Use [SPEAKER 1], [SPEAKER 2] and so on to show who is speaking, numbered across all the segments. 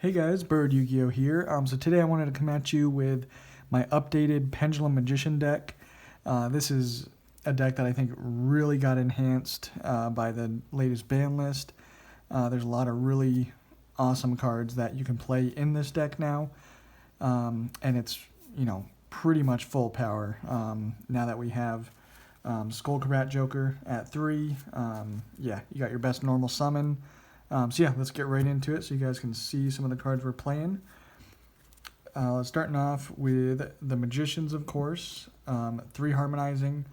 [SPEAKER 1] Hey guys, Bird Yugioh here. So today I wanted to come at you with my updated Pendulum Magician deck. This is a deck that I think really got enhanced by the latest ban list. There's a lot of really awesome cards that you can play in this deck now, and it's pretty much full power now that we have Skullcrat Joker at 3. Yeah, you got your best normal summon. So yeah, let's get right into it so you guys can see some of the cards we're playing. Starting off with the Magicians, of course. 3 Harmonizing.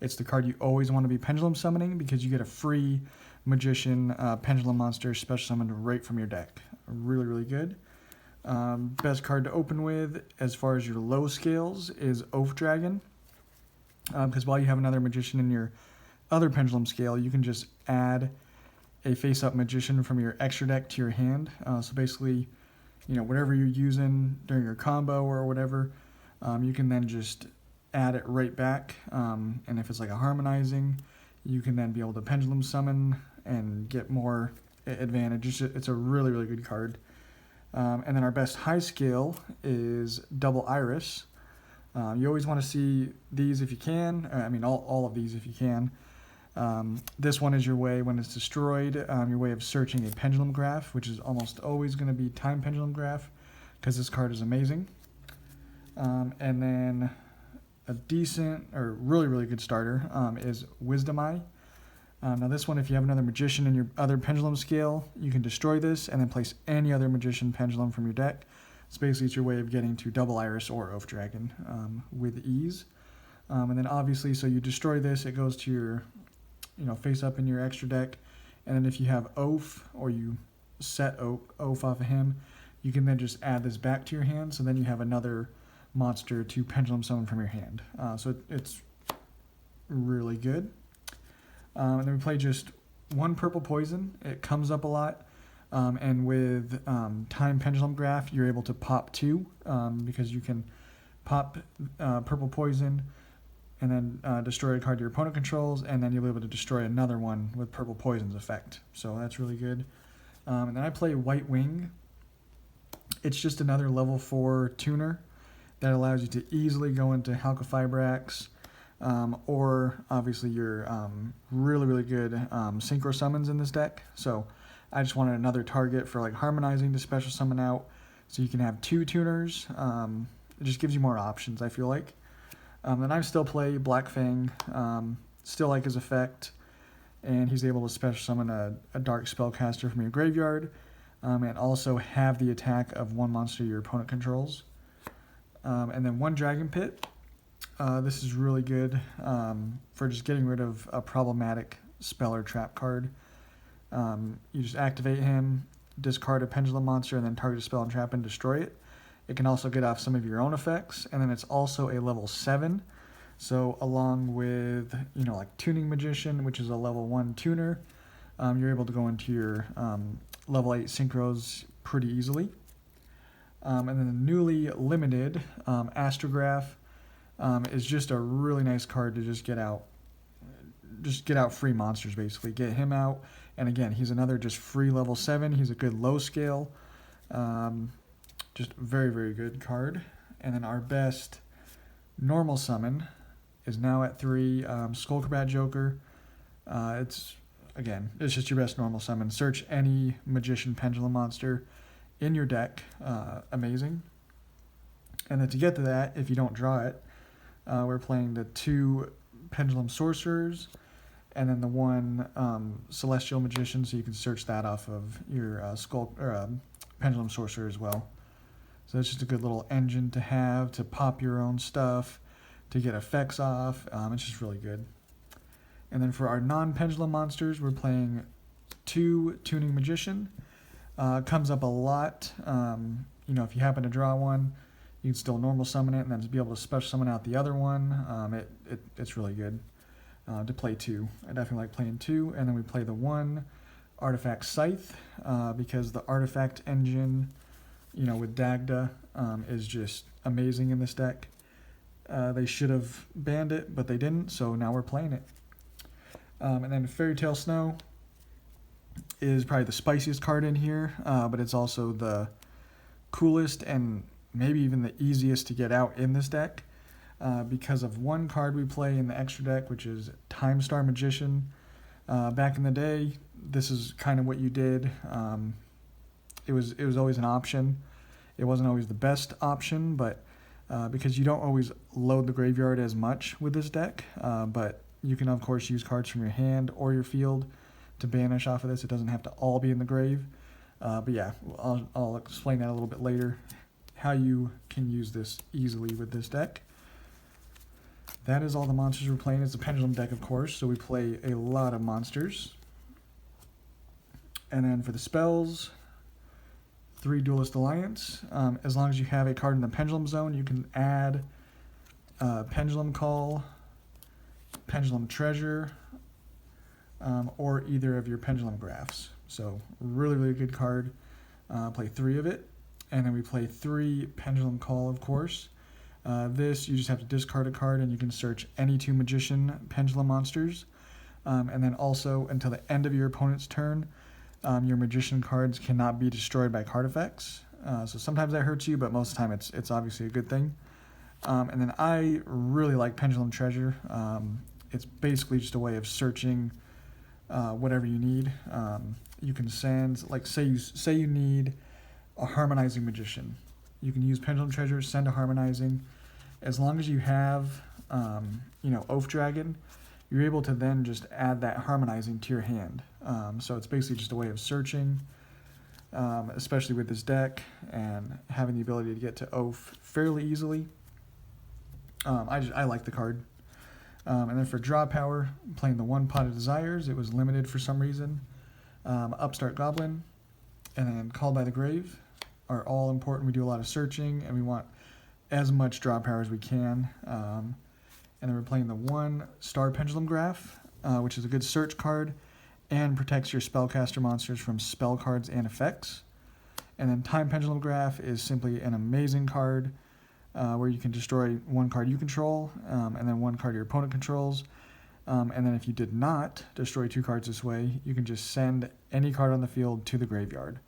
[SPEAKER 1] It's the card you always want to be Pendulum summoning because you get a free Magician Pendulum monster special summoned right from your deck. Really, really good. Best card to open with as far as your low scales is Oath Dragon. Because while you have another Magician in your other Pendulum scale, you can just add a face-up Magician from your extra deck to your hand. So basically, whatever you're using during your combo or whatever, you can then just add it right back. And if it's like a Harmonizing, you can then be able to Pendulum summon and get more advantage. It's a really, really good card. And then our best high scale is Double Iris. You always want to see these if you can. All of these if you can. This one is your way, when it's destroyed, your way of searching a Pendulum Graph, which is almost always going to be Time Pendulum Graph, because this card is amazing. And then a decent, or really, really good starter is Wisdom Eye. Now this one, if you have another Magician in your other Pendulum scale, you can destroy this and then place any other Magician Pendulum from your deck. So basically it's your way of getting to Double Iris or Oath Dragon with ease. And then obviously, so you destroy this, it goes to your face up in your extra deck, and then if you have Oath or you set Oath off of him, you can then just add this back to your hand, so then you have another monster to Pendulum summon from your hand. So it's really good. And then we play just 1 Purple Poison. It comes up a lot, and with Time Pendulum Graph, you're able to pop 2, because you can pop Purple Poison and then destroy a card your opponent controls, and then you'll be able to destroy another one with Purple Poison's effect. So that's really good. And then I play White Wing. It's just another level 4 tuner that allows you to easily go into Halqifibrax, or obviously your really, really good synchro summons in this deck. So I just wanted another target for like Harmonizing to special summon out, so you can have 2 tuners. It just gives you more options, I feel like. Then I still play Black Fang, still like his effect, and he's able to special summon a Dark Spellcaster from your graveyard, and also have the attack of 1 monster your opponent controls. And then 1 Dragon Pit. This is really good for just getting rid of a problematic spell or trap card. You just activate him, discard a Pendulum monster, and then target a spell and trap and destroy it. It can also get off some of your own effects, and then it's also a level 7. So along with, like Tuning Magician, which is a level 1 tuner, you're able to go into your level 8 synchros pretty easily. And then the newly limited Astrograph is just a really nice card to just get out free monsters, basically. Get him out, and again, he's another just free level 7. He's a good low scale. Just very, very good card. And then our best normal summon is now at 3, Skullcrat Joker. It's just your best normal summon. Search any Magician Pendulum monster in your deck. Amazing. And then to get to that, if you don't draw it, we're playing the 2 Pendulum Sorcerers, and then the 1 Celestial Magician, so you can search that off of your Pendulum Sorcerer as well. So it's just a good little engine to have to pop your own stuff, to get effects off. It's just really good. And then for our non-Pendulum monsters, we're playing 2 Tuning Magician. Comes up a lot. If you happen to draw one, you can still normal summon it and then be able to special summon out the other one. It's really good to play 2. I definitely like playing 2. And then we play the 1 Artifact Scythe because the Artifact Engine, with Dagda, is just amazing in this deck. They should have banned it, but they didn't, so now we're playing it. And then Fairy Tale Snow is probably the spiciest card in here, but it's also the coolest and maybe even the easiest to get out in this deck because of one card we play in the extra deck, which is Time Star Magician. Back in the day, this is kind of what you did. It was always an option. It wasn't always the best option, but because you don't always load the graveyard as much with this deck, but you can of course use cards from your hand or your field to banish off of this. It doesn't have to all be in the grave. But yeah, I'll explain that a little bit later, how you can use this easily with this deck. That is all the monsters we're playing. It's a Pendulum deck, of course, so we play a lot of monsters. And then for the spells, 3 Duelist Alliance. As long as you have a card in the Pendulum zone, you can add Pendulum Call, Pendulum Treasure, or either of your Pendulum Graphs. So really, really good card. Play 3 of it. And then we play 3 Pendulum Call, of course. This, you just have to discard a card and you can search any 2 Magician Pendulum monsters. And then also, until the end of your opponent's turn, your Magician cards cannot be destroyed by card effects. So sometimes that hurts you, but most of the time it's obviously a good thing. And then I really like Pendulum Treasure. It's basically just a way of searching whatever you need. You can send, like say you need a Harmonizing Magician. You can use Pendulum Treasure, send a Harmonizing. As long as you have, Oath Dragon, you're able to then just add that Harmonizing to your hand. So it's basically just a way of searching, especially with this deck, and having the ability to get to Oath fairly easily. I like the card. And then for draw power, playing the 1 Pot of Desires. It was limited for some reason. Upstart Goblin, and then Called by the Grave are all important. We do a lot of searching, and we want as much draw power as we can. And then we're playing the 1 Star Pendulum Graph, which is a good search card and protects your spellcaster monsters from spell cards and effects. And then Time Pendulum Graph is simply an amazing card where you can destroy 1 card you control and then 1 card your opponent controls. And then if you did not destroy 2 cards this way, you can just send any card on the field to the graveyard.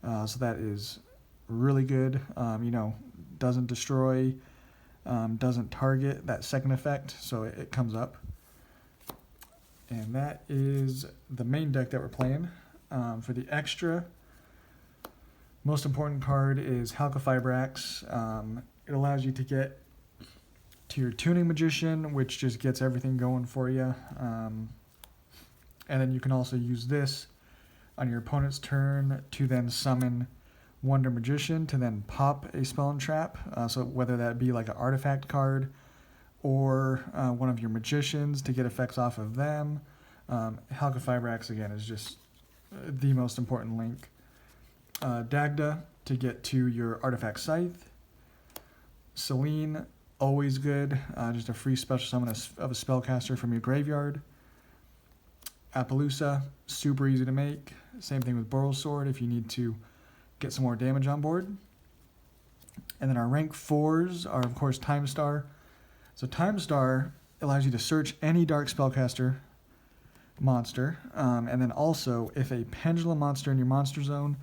[SPEAKER 1] So that is really good. Doesn't destroy, doesn't target that second effect, so it comes up. And that is the main deck that we're playing. For the extra, most important card is Halqifibrax. It allows you to get to your Tuning Magician, which just gets everything going for you. And then you can also use this on your opponent's turn to then summon Wonder Magician to then pop a spell and trap. So whether that be like an artifact card or one of your magicians to get effects off of them. Halqifibrax, again, is just the most important link. Dagda to get to your artifact scythe. Selene, always good. Just a free special summon of a spellcaster from your graveyard. Appaloosa, super easy to make. Same thing with Boral Sword if you need to get some more damage on board. And then our rank 4s are, of course, Time Star. So Time Star allows you to search any Dark Spellcaster monster. And then also, if a Pendulum monster in your monster zone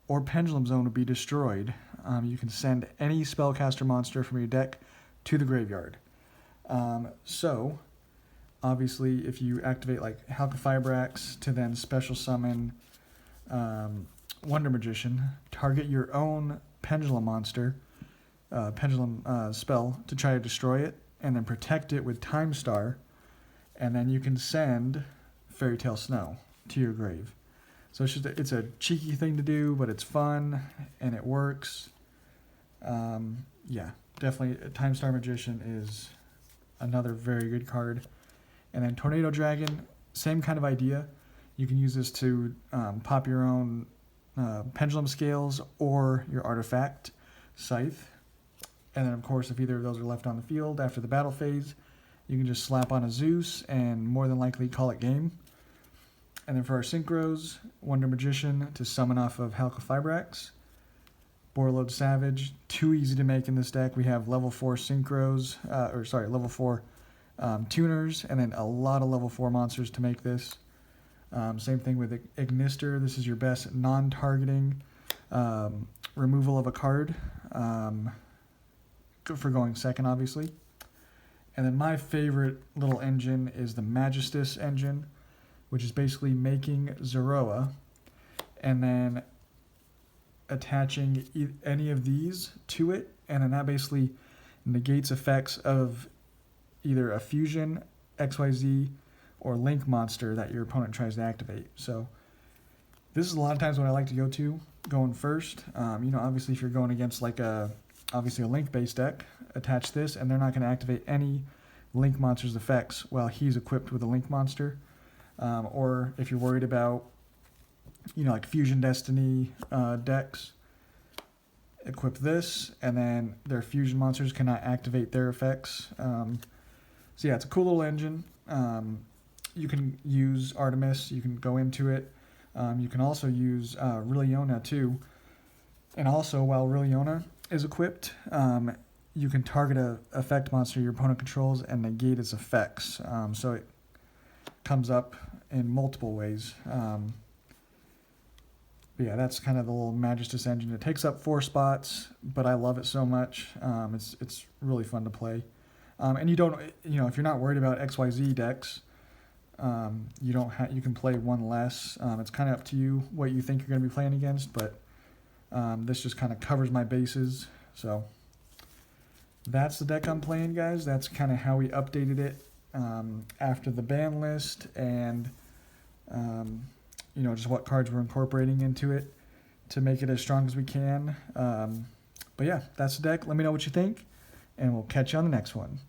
[SPEAKER 1] or Pendulum zone would be destroyed, you can send any Spellcaster monster from your deck to the graveyard. So, obviously, if you activate like Halqifibrax to then special summon Wonder Magician, target your own Pendulum monster, Pendulum spell to try to destroy it, and then protect it with Time Star, and then you can send Fairy Tale Snow to your grave. So it's a cheeky thing to do, but it's fun and it works. Yeah, definitely Time Star Magician is another very good card. And then Tornado Dragon, same kind of idea. You can use this to pop your own Pendulum Scales or your artifact Scythe. And then, of course, if either of those are left on the field after the battle phase, you can just slap on a Zeus and more than likely call it game. And then for our synchros, Wonder Magician to summon off of Halqifibrax. Borreload Savage, too easy to make in this deck. We have level 4 synchros, level 4 tuners, and then a lot of level 4 monsters to make this. Same thing with Ignister. This is your best non-targeting removal of a card for going second, obviously. And then my favorite little engine is the Magistas Engine, which is basically making Zeroa and then attaching any of these to it, and then that basically negates effects of either a fusion, XYZ, or link monster that your opponent tries to activate. So this is a lot of times what I like to go to, going first. Obviously if you're going against like obviously a link-based deck, attach this, and they're not going to activate any link monster's effects while he's equipped with a link monster. Or if you're worried about, like Fusion Destiny decks, equip this, and then their fusion monsters cannot activate their effects. So yeah, it's a cool little engine. You can use Artemis, you can go into it. You can also use Rilliona too. And also, while Rilliona is equipped, you can target a effect monster your opponent controls and negate its effects. So it comes up in multiple ways. But yeah, that's kind of the little Magistas Engine. It takes up 4 spots, but I love it so much. It's really fun to play. And you don't, if you're not worried about XYZ decks, you can play one less. It's kind of up to you what you think you're going to be playing against, but this just kind of covers my bases. So that's the deck I'm playing, guys. That's kind of how we updated it after the ban list, and just what cards we're incorporating into it to make it as strong as we can. But yeah, that's the deck. Let me know what you think, and we'll catch you on the next one.